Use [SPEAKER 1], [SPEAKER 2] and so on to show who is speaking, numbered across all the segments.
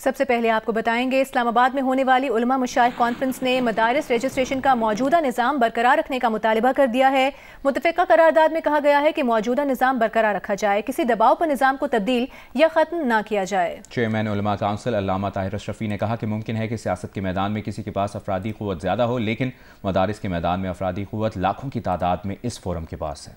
[SPEAKER 1] سب سے پہلے آپ کو بتائیں گے اسلام آباد میں ہونے والی علماء مشائخ کانفرنس نے مدارس رجسٹریشن کا موجودہ نظام برقرار رکھنے کا مطالبہ کر دیا ہے۔ متفقہ قرارداد میں کہا گیا ہے کہ موجودہ نظام برقرار رکھا جائے، کسی دباؤ پر نظام کو تبدیل یا ختم نہ کیا جائے۔
[SPEAKER 2] چیئرمین علماء کونسل علامہ طاہر اشرفی نے کہا کہ ممکن ہے کہ سیاست کے میدان میں کسی کے پاس افرادی قوت زیادہ ہو، لیکن مدارس کے میدان میں افرادی قوت لاکھوں کی تعداد میں اس فورم کے پاس ہے۔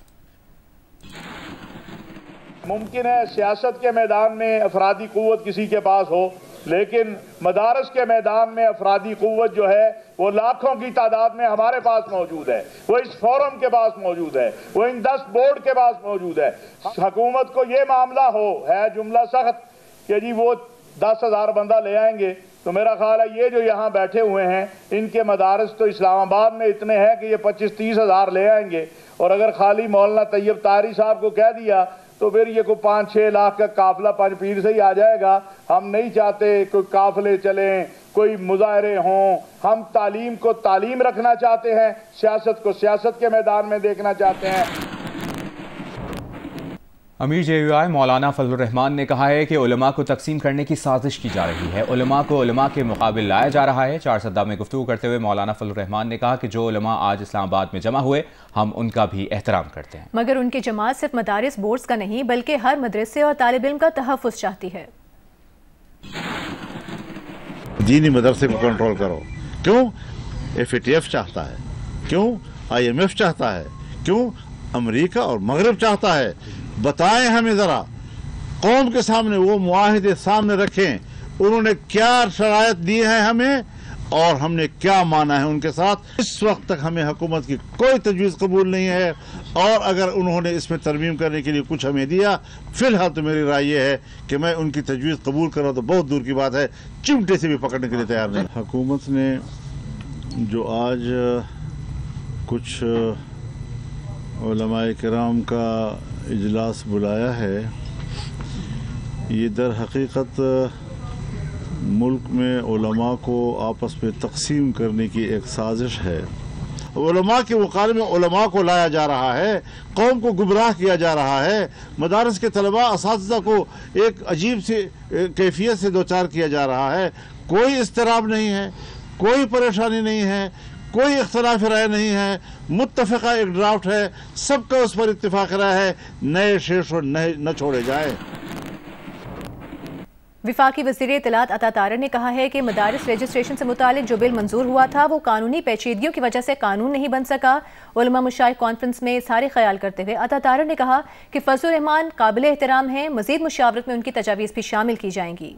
[SPEAKER 3] ممکن ہے سیاست کے میدان میں افرادی قوت کسی کے پاس ہو، لیکن مدارس کے میدان میں افرادی قوت جو ہے وہ لاکھوں کی تعداد میں ہمارے پاس موجود ہے، وہ اس فورم کے پاس موجود ہے، وہ ان 10 بورڈ کے پاس موجود ہے۔ حکومت کو یہ معاملہ ہے جملہ سخت کہ جی وہ 10,000 بندہ لے آئیں گے، تو میرا خیال ہے یہ جو یہاں بیٹھے ہوئے ہیں ان کے مدارس تو اسلام آباد میں اتنے ہیں کہ یہ 25-30 ہزار لے آئیں گے، اور اگر خالی مولانا طیب طاہری صاحب کو کہہ دیا تو پھر یہ کوئی 5-6 لاکھ کا قافلہ پنج پیر سے ہی آ جائے گا۔ ہم نہیں چاہتے کوئی قافلے چلیں، کوئی مظاہرے ہوں، ہم تعلیم کو تعلیم رکھنا چاہتے ہیں، سیاست کو سیاست کے میدان میں دیکھنا چاہتے ہیں۔
[SPEAKER 2] امیر JUI مولانا فضل الرحمان نے کہا ہے کہ علماء کو تقسیم کرنے کی سازش کی جا رہی ہے، علماء کو علماء کے مقابل لایا جا رہا ہے۔ چارسدہ میں گفتگو کرتے ہوئے مولانا فضل الرحمان نے کہا کہ جو علماء آج اسلام آباد میں جمع ہوئے ہم ان کا بھی احترام کرتے ہیں،
[SPEAKER 1] مگر ان کی جماعت صرف مدارس بورڈز کا نہیں بلکہ ہر مدرسے اور طالب علم کا تحفظ چاہتی ہے۔
[SPEAKER 4] دینی مدرسے کو کنٹرول کرو، کیوں؟ FATF چاہتا ہے، کیوں؟ IMF چاہتا ہے، کیوں؟ امریکہ اور مغرب چاہتا ہے۔ بتائیں ہمیں ذرا، قوم کے سامنے وہ معاہدے سامنے رکھیں، انہوں نے کیا شرائط دی ہیں ہمیں اور ہم نے کیا مانا ہے ان کے ساتھ۔ اس وقت تک ہمیں حکومت کی کوئی تجویز قبول نہیں ہے، اور اگر انہوں نے اس میں ترمیم کرنے کے لیے کچھ ہمیں دیا، فی الحال تو میری رائے یہ ہے کہ میں ان کی تجویز قبول کروں تو بہت دور کی بات ہے، چمٹے سے بھی پکڑنے کے لیے تیار نہیں۔ حکومت نے جو آج کچھ علماء کرام کا اجلاس بلایا ہے، یہ در حقیقت ملک میں علماء کو آپس میں تقسیم کرنے کی ایک سازش ہے۔ علماء کے مقابلے میں علماء کو لایا جا رہا ہے، قوم کو گمراہ کیا جا رہا ہے، مدارس کے طلباء اساتذہ کو ایک عجیب سی کیفیت سے دوچار کیا جا رہا ہے۔ کوئی اضطراب نہیں ہے، کوئی پریشانی نہیں ہے، کوئی اختلاف رائے نہیں ہے، متفقہ ایک ڈرافٹ ہے، سب کا اس پر اتفاق رائے ہے، نئے شیش نہ چھوڑے جائیں۔
[SPEAKER 1] وفاقی وزیر اطلاعات عطا طارر نے کہا ہے کہ مدارس رجسٹریشن سے متعلق جو بل منظور ہوا تھا وہ قانونی پیچیدگیوں کی وجہ سے قانون نہیں بن سکا۔ علماء مشائخ کانفرنس میں اظہار خیال کرتے ہوئے عطا طارر نے کہا کہ فضل الرحمان قابل احترام ہیں، مزید مشاورت میں ان کی تجاویز بھی شامل کی جائیں گی۔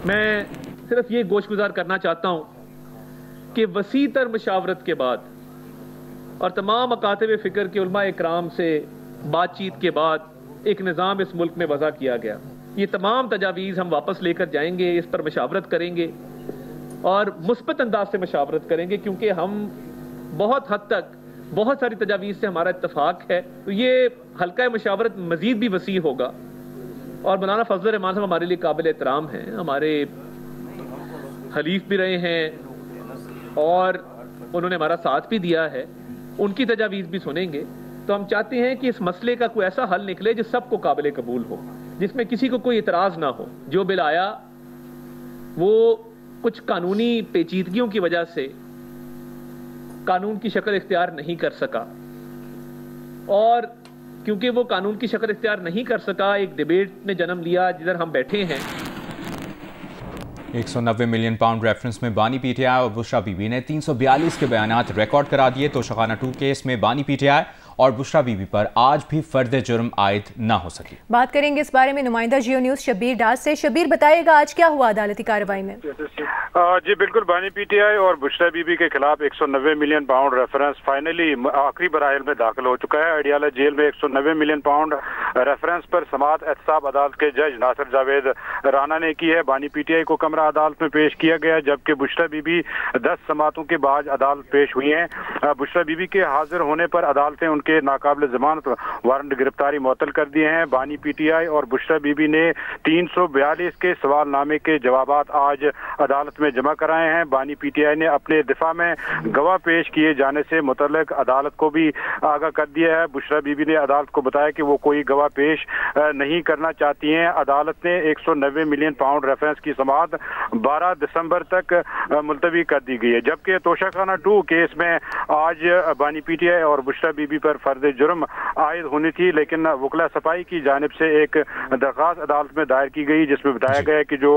[SPEAKER 5] میں صرف یہ گوشگزار کرنا چاہتا ہوں کہ وسیع تر مشاورت کے بعد اور تمام مکاتب فکر کے علماء اکرام سے بات چیت کے بعد ایک نظام اس ملک میں وضع کیا گیا۔ یہ تمام تجاویز ہم واپس لے کر جائیں گے، اس پر مشاورت کریں گے اور مثبت انداز سے مشاورت کریں گے، کیونکہ ہم بہت حد تک بہت ساری تجاویز سے ہمارا اتفاق ہے، تو یہ حلقہ مشاورت مزید بھی وسیع ہوگا۔ اور مولانا فضل الرحمان صاحب ہمارے لیے قابل احترام ہیں، ہمارے حلیف بھی رہے ہیں اور انہوں نے ہمارا ساتھ بھی دیا ہے، ان کی تجاویز بھی سنیں گے۔ تو ہم چاہتے ہیں کہ اس مسئلے کا کوئی ایسا حل نکلے جو سب کو قابل قبول ہو، جس میں کسی کو کوئی اعتراض نہ ہو۔ جو بل آیا وہ کچھ قانونی پیچیدگیوں کی وجہ سے قانون کی شکل اختیار نہیں کر سکا، اور کیونکہ وہ قانون کی شکل اختیار نہیں کر سکا، ایک ڈیبیٹ نے جنم لیا جدھر ہم بیٹھے ہیں۔
[SPEAKER 2] 190 ملین پاؤنڈ ریفرنس میں بانی PTI اور بشرا بی بی نے 342 کے بیانات ریکارڈ کرا دیے۔ توشخانہ 2 کیس میں بانی PTI اور بشرا بی بی پر آج بھی فرد جرم عائد نہ ہو سکی۔
[SPEAKER 1] بات کریں گے اس بارے میں نمائندہ جیو نیوز شبیر ڈار سے۔ شبیر، بتائیے گا آج کیا ہوا عدالتی کارروائی میں؟
[SPEAKER 6] جی بالکل، بانی PTI اور بشرا بی بی کے خلاف 190 ملین پاؤنڈ ریفرنس فائنلی آخری براعل میں داخل ہو چکا ہے۔ اڈیالہ جیل میں 190 ملین پاؤنڈ ریفرنس پر سماعت احتساب عدالت کے جج ناصر جاوید رانا نے کی ہے۔ بانی PTI کو کمرہ عدالت میں پیش کیا گیا، جبکہ بشرا بی بی 10 سماعتوں کے بعد عدالت پیش ہوئی ہیں۔ بشرا بی بی کے حاضر ہونے پر عدالتیں ان کے ناقابل ضمانت وارنٹ گرفتاری معطل کر دیے ہیں۔ بانی پی ٹی آئی اور بشرا بی بی نے 342 کے سوال نامے کے جوابات آج عدالت میں جمع کرائے ہیں۔ بانی پی ٹی آئی نے اپنے دفاع میں گواہ پیش کیے جانے سے متعلق عدالت کو بھی آگاہ کر دیا ہے۔ بشرا بی بی نے عدالت کو بتایا کہ وہ کوئی گواہ پیش نہیں کرنا چاہتی ہیں۔ عدالت نے 190 ملین پاؤنڈ ریفرنس کی سماعت 12 دسمبر تک ملتوی کر دی گئی ہے، جبکہ توشہ خانہ 2 کیس میں آج بانی پی ٹی آئی اور بشرا بی بی پر فرد جرم عائد ہونی تھی، لیکن وکلا صفائی کی جانب سے ایک درخواست عدالت میں دائر کی گئی جس میں بتایا گیا کہ جو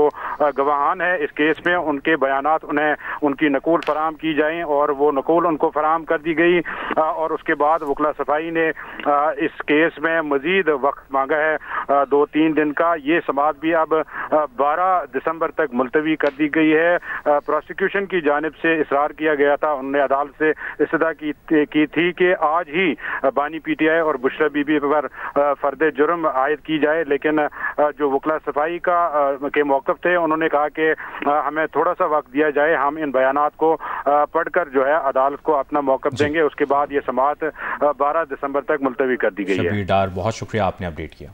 [SPEAKER 6] گواہان ہیں اس کیس میں ان کے بیانات انہیں ان کی نقول فراہم کی جائیں، اور وہ نقول ان کو فراہم کر دی گئی، اور اس کے بعد وکلا صفائی نے اس کیس میں مزید وقت مانگا ہے 2-3 دن کا۔ یہ سماعت بھی اب 12 دسمبر تک ملتوی کر دی گئی ہے۔ پروسیکیوشن کی جانب سے اصرار کیا گیا تھا، انہوں نے عدالت سے استدعا کی تھی کہ آج ہی بانی پی ٹی آئی اور بشرا بی بی پر فرد جرم عائد کی جائے، لیکن جو وکلا صفائی کے موقف تھے انہوں نے کہا کہ ہمیں تھوڑا سا وقت دیا جائے، ہم ان بیانات کو پڑھ کر جو ہے عدالت کو اپنا موقف دیں گے۔ اس کے بعد یہ سماعت 12 دسمبر تک ملتوی کر دی گئی ہے۔
[SPEAKER 2] شبیر ڈار، بہت شکریہ، آپ نے اپڈیٹ کیا۔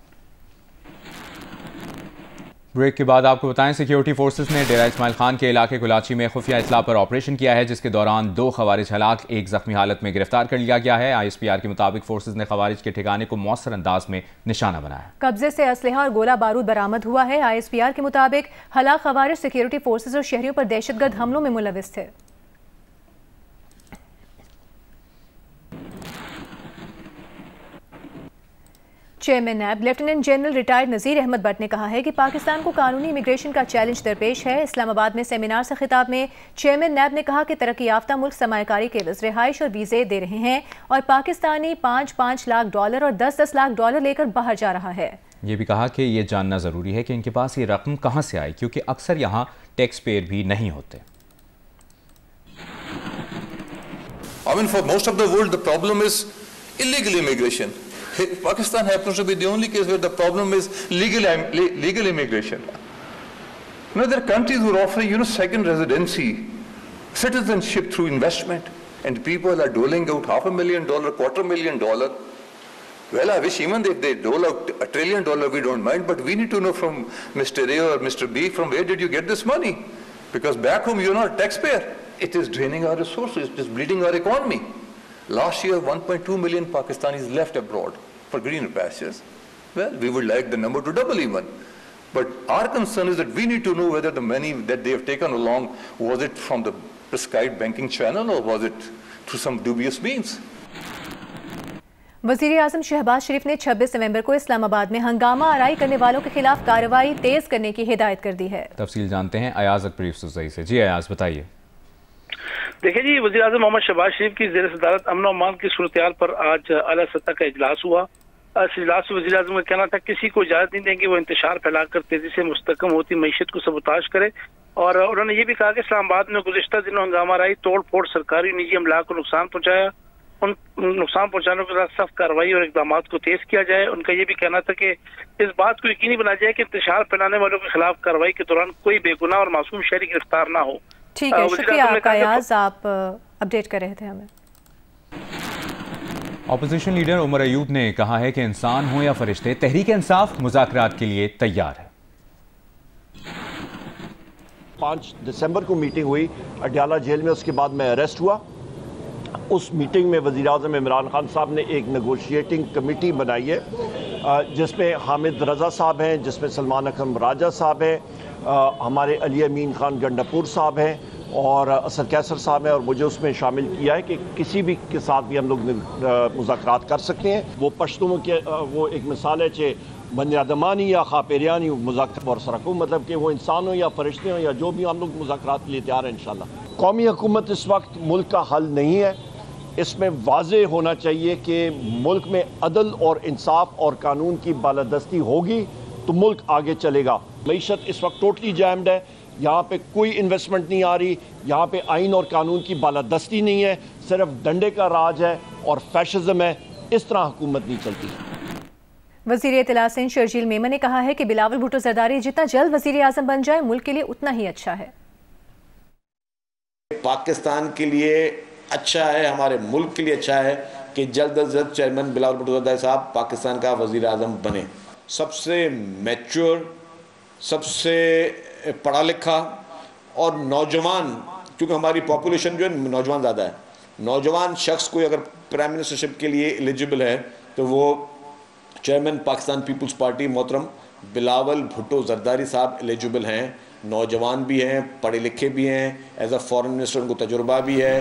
[SPEAKER 2] بریک کے بعد آپ کو بتائیں سیکیورٹی فورسز نے ڈیرہ اسماعیل خان کے علاقے کلاچی میں خفیہ اطلاع پر آپریشن کیا ہے، جس کے دوران 2 خوارج ہلاک، 1 زخمی حالت میں گرفتار کر لیا گیا ہے۔ آئی ایس پی آر کے مطابق فورسز نے خوارج کے ٹھکانے کو مؤثر انداز میں نشانہ بنایا۔
[SPEAKER 1] قبضے سے اسلحہ اور گولہ بارود برآمد ہوا ہے۔ آئی ایس پی آر کے مطابق ہلاک خوارج سیکیورٹی فورسز اور شہریوں پر دہشت گرد حملوں میں ملوث تھے۔ Chairman NAB lieutenant general retired Nazir Ahmed Butt نے کہا ہے کہ پاکستان کو قانونی امیگریشن کا چیلنج درپیش ہے۔ اسلام آباد میں سیمینار سے خطاب میں چیئرمین نیب نے کہا کہ ترقی یافتہ ملک سرمایہ کاری کے عوض رہائش اور ویزے دے رہے ہیں، اور پاکستانی $5 لاکھ اور $10 لاکھ لے کر باہر جا رہا ہے۔
[SPEAKER 2] یہ بھی کہا کہ یہ جاننا ضروری ہے کہ ان کے پاس یہ رقم کہاں سے آئی، کیونکہ اکثر یہاں ٹیکس پیئر بھی نہیں ہوتے۔
[SPEAKER 7] For most of the world, the problem is illegal immigration. Pakistan happens to be the only case where the problem is legal immigration. There are countries who are offering, second residency, citizenship through investment, and people are doling out $500,000, $250,000. Well, I wish even if they dole out $1 trillion, we don't mind, but we need to know from Mr. A or Mr. B, from where did you get this money? Because back home, you're not a taxpayer. It is draining our resources, it is bleeding our economy. Last year, 1.2 million Pakistanis left abroad for greener pastures. Well, we would like the number to double even. But our concern is that we need to know whether the money that they have taken along, was it from the prescribed banking channel or was it through some dubious means?
[SPEAKER 1] وزیر اعظم شہباز شریف نے 26 نومبر کو اسلام آباد میں ہنگامہ آرائی کرنے والوں کے خلاف کارروائی تیز کرنے کی ہدایت کر دی ہے۔
[SPEAKER 2] تفصیل جانتے ہیں ایاز اکبر یوسفزئی سے۔ جی ایاز، بتائیے۔
[SPEAKER 8] دیکھیں جی، وزیر اعظم محمد شہباز شریف کی زیر صدارت امن و امان کی صورتحال پر آج اعلیٰ سطح کا اجلاس ہوا۔ اس اجلاس میں وزیر اعظم کا کہنا تھا کسی کو اجازت نہیں دیں گے وہ انتشار پھیلا کر تیزی سے مستحکم ہوتی معیشت کو سبوتاژ کرے، اور انہوں نے یہ بھی کہا کہ اسلام آباد میں گزشتہ دنوں ہنگامہ آرائی، توڑ پھوڑ، سرکاری نجی املاک کو نقصان پہنچایا، ان نقصان پہنچانے کے ساتھ سخت کارروائی اور اقدامات کو تیز کیا جائے۔ ان کا یہ بھی کہنا تھا کہ اس بات کو یقینی بنایا جائے کہ انتشار پھیلانے والوں کے خلاف کارروائی کے دوران کوئی بے گناہ اور معصوم شہری گرفتار نہ ہو۔
[SPEAKER 1] ٹھیک ہے، شکریہ آپ کا ایاز، آپ اپڈیٹ کر رہے تھے ہمیں۔
[SPEAKER 2] اپوزیشن لیڈر عمر ایوب نے کہا ہے کہ انسان ہوں یا فرشتے، تحریک انصاف مذاکرات کے لیے تیار ہے۔
[SPEAKER 9] 5 دسمبر کو میٹنگ ہوئی اڈیالہ جیل میں، اس کے بعد میں اریسٹ ہوا۔ اس میٹنگ میں وزیر اعظم عمران خان صاحب نے ایک نیگوشیٹنگ کمیٹی بنائی ہے جس میں حامد رضا صاحب ہیں، جس میں سلمان اکرم راجہ صاحب ہیں، ہمارے علی امین خان گنڈاپور صاحب ہیں اور اسد کیسر صاحب ہیں، اور مجھے اس میں شامل کیا ہے کہ کسی بھی کے ساتھ بھی ہم لوگ مذاکرات کر سکتے ہیں۔ وہ پشتوں کے وہ ایک مثال ہے کہ بنی آدمانی یا خاپیریانی مذاکرات اور سرکو، مطلب کہ وہ انسان ہو یا فرشتے ہوں یا جو بھی، ہم لوگ مذاکرات کے لیے تیار ہیں انشاءاللہ۔ قومی حکومت اس وقت ملک کا حل نہیں ہے، اس میں واضح ہونا چاہیے کہ ملک میں عدل اور انصاف اور قانون کی بالادستی ہوگی تو ملک آگے چلے گا۔ معیشت اس وقت ٹوٹلی جیمڈ ہے، یہاں پہ کوئی انویسٹمنٹ نہیں آ رہی، یہاں پہ آئین اور قانون کی بالادستی نہیں ہے، صرف ڈنڈے کا راج ہے اور فیشزم ہے۔ اس طرح حکومت نہیں چلتی۔
[SPEAKER 1] وزیر اطلاع سندھ شرجیل میمن نے کہا ہے کہ بلاول بھٹو زرداری جتنا جلد وزیر اعظم بن جائے ملک کے لیے اتنا ہی اچھا ہے۔
[SPEAKER 10] پاکستان کے لیے اچھا ہے، ہمارے ملک کے لیے اچھا ہے کہ جلد از جلد چیئرمین بلاول بھٹو زرداری صاحب پاکستان کا وزیر اعظم بنے. سب سے میچور، سب سے پڑھا لکھا اور نوجوان، کیونکہ ہماری پاپولیشن جو ہے نوجوان زیادہ ہے، نوجوان شخص کوئی اگر پرائم منسٹرشپ کے لیے ایلیجبل ہے تو وہ چیئرمین پاکستان پیپلز پارٹی محترم بلاول بھٹو زرداری صاحب ایلیجبل ہیں. نوجوان بھی ہیں، پڑھے لکھے بھی ہیں، ایز اے فارن منسٹر ان کو تجربہ بھی ہے.